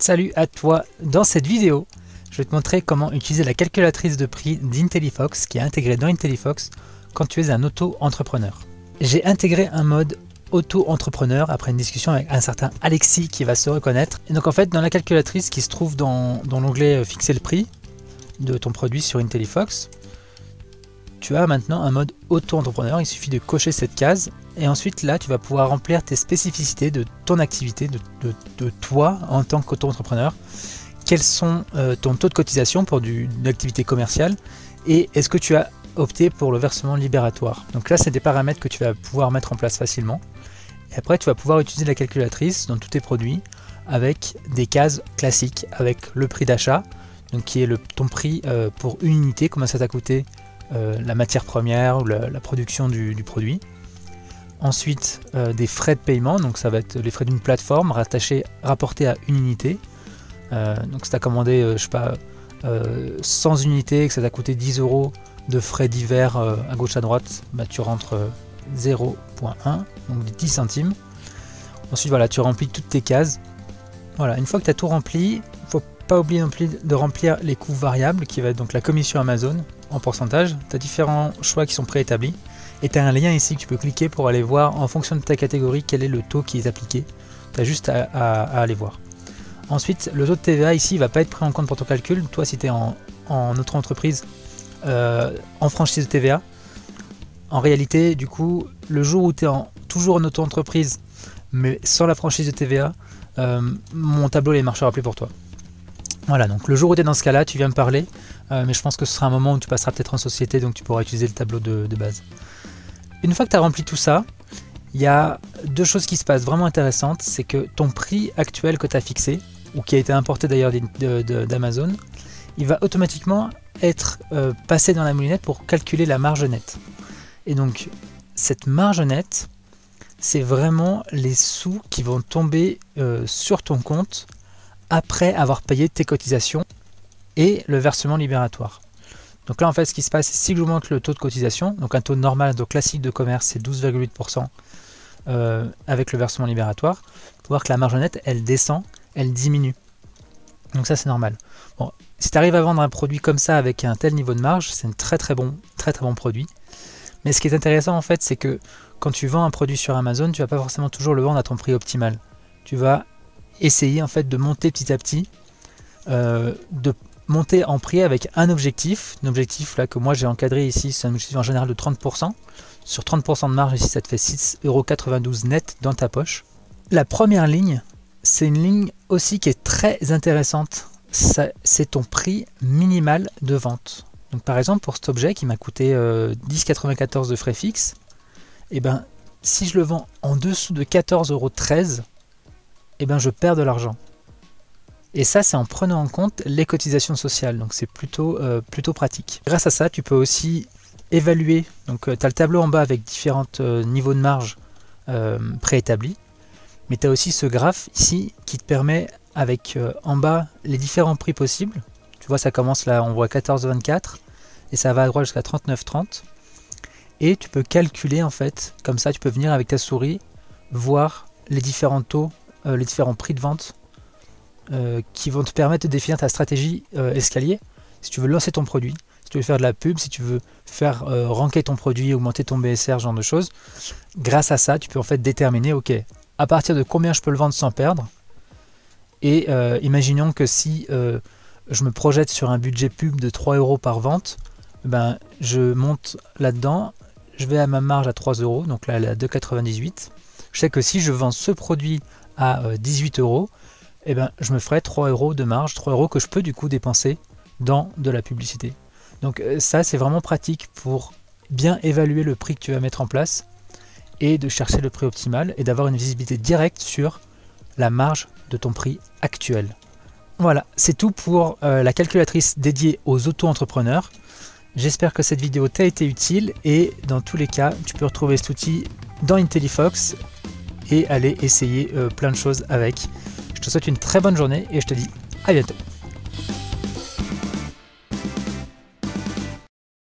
Salut à toi, dans cette vidéo je vais te montrer comment utiliser la calculatrice de prix d'IntelliFox qui est intégrée dans IntelliFox quand tu es un auto-entrepreneur. J'ai intégré un mode auto-entrepreneur après une discussion avec un certain Alexis qui va se reconnaître. Et donc en fait dans la calculatrice qui se trouve dans l'onglet fixer le prix de ton produit sur IntelliFox, tu as maintenant un mode auto-entrepreneur, il suffit de cocher cette case et ensuite là tu vas pouvoir remplir tes spécificités de ton activité, de toi en tant qu'auto-entrepreneur. Quels sont ton taux de cotisation pour une activité commerciale et est-ce que tu as opté pour le versement libératoire. Donc là c'est des paramètres que tu vas pouvoir mettre en place facilement et après tu vas pouvoir utiliser la calculatrice dans tous tes produits avec des cases classiques, avec le prix d'achat, donc qui est ton prix pour une unité, combien ça t'a coûté la matière première ou la production du produit. Ensuite des frais de paiement, donc ça va être les frais d'une plateforme rapportés à une unité. Donc si tu as commandé je sais pas 100 unités et que ça t'a coûté 10 € de frais divers à gauche à droite, bah, tu rentres 0,1, donc 10 centimes. Ensuite voilà, tu remplis toutes tes cases. Voilà, une fois que tu as tout rempli, il ne faut pas oublier non plus de remplir les coûts variables qui va être donc la commission Amazon en pourcentage. Tu as différents choix qui sont préétablis et tu as un lien ici que tu peux cliquer pour aller voir en fonction de ta catégorie quel est le taux qui est appliqué. Tu as juste à aller voir. Ensuite, le taux de TVA ici va pas être pris en compte pour ton calcul. Toi, si tu es en auto-entreprise, en franchise de TVA, en réalité, du coup, le jour où tu es toujours en auto-entreprise, mais sans la franchise de TVA, mon tableau ne marchera plus pour toi. Voilà, donc le jour où tu es dans ce cas-là, tu viens me parler, mais je pense que ce sera un moment où tu passeras peut-être en société, donc tu pourras utiliser le tableau de base. Une fois que tu as rempli tout ça, il y a deux choses qui se passent vraiment intéressantes, c'est que ton prix actuel que tu as fixé, ou qui a été importé d'ailleurs d'Amazon, il va automatiquement être passé dans la moulinette pour calculer la marge nette. Et donc cette marge nette, c'est vraiment les sous qui vont tomber sur ton compte après avoir payé tes cotisations et le versement libératoire. Donc là en fait ce qui se passe, c'est si j'augmente le taux de cotisation, donc un taux normal, donc classique de commerce c'est 12,8%, avec le versement libératoire, il faut voir que la marge nette elle descend, elle diminue. Donc ça c'est normal. Bon, si tu arrives à vendre un produit comme ça avec un tel niveau de marge, c'est un très bon produit. Mais ce qui est intéressant en fait, c'est que quand tu vends un produit sur Amazon, tu vas pas forcément toujours le vendre à ton prix optimal. Tu vas essayer en fait de monter petit à petit, de monter en prix avec un objectif là que moi j'ai encadré ici, c'est un objectif en général de 30%. Sur 30% de marge ici, ça te fait 6,92 € net dans ta poche. La première ligne, c'est une ligne aussi qui est très intéressante. C'est ton prix minimal de vente. Donc par exemple pour cet objet qui m'a coûté 10,94 € de frais fixes, et ben si je le vends en dessous de 14,13 €, et ben je perds de l'argent. Et ça c'est en prenant en compte les cotisations sociales, donc c'est plutôt pratique. Grâce à ça tu peux aussi évaluer, donc tu as le tableau en bas avec différents niveaux de marge préétablis, mais tu as aussi ce graphe ici qui te permet avec en bas les différents prix possibles. Tu vois ça commence là, on voit 14,24 et ça va à droite jusqu'à 39,30 et tu peux calculer en fait, comme ça tu peux venir avec ta souris voir les différents taux, les différents prix de vente qui vont te permettre de définir ta stratégie escalier. Si tu veux lancer ton produit, si tu veux faire de la pub, si tu veux faire ranker ton produit, augmenter ton BSR, ce genre de choses, grâce à ça tu peux en fait déterminer ok, à partir de combien je peux le vendre sans perdre. Et imaginons que si je me projette sur un budget pub de 3 € par vente, ben, je monte là-dedans, je vais à ma marge à 3 €, donc là elle est à 2,98 €. Je sais que si je vends ce produit à 18 €, et ben, je me ferai 3 € de marge, 3 € que je peux du coup dépenser dans de la publicité. Donc ça c'est vraiment pratique pour bien évaluer le prix que tu vas mettre en place et de chercher le prix optimal et d'avoir une visibilité directe sur la marge de ton prix actuel. Voilà, c'est tout pour la calculatrice dédiée aux auto-entrepreneurs. J'espère que cette vidéo t'a été utile et dans tous les cas, tu peux retrouver cet outil dans IntelliFox et aller essayer plein de choses avec. Je te souhaite une très bonne journée et je te dis à bientôt.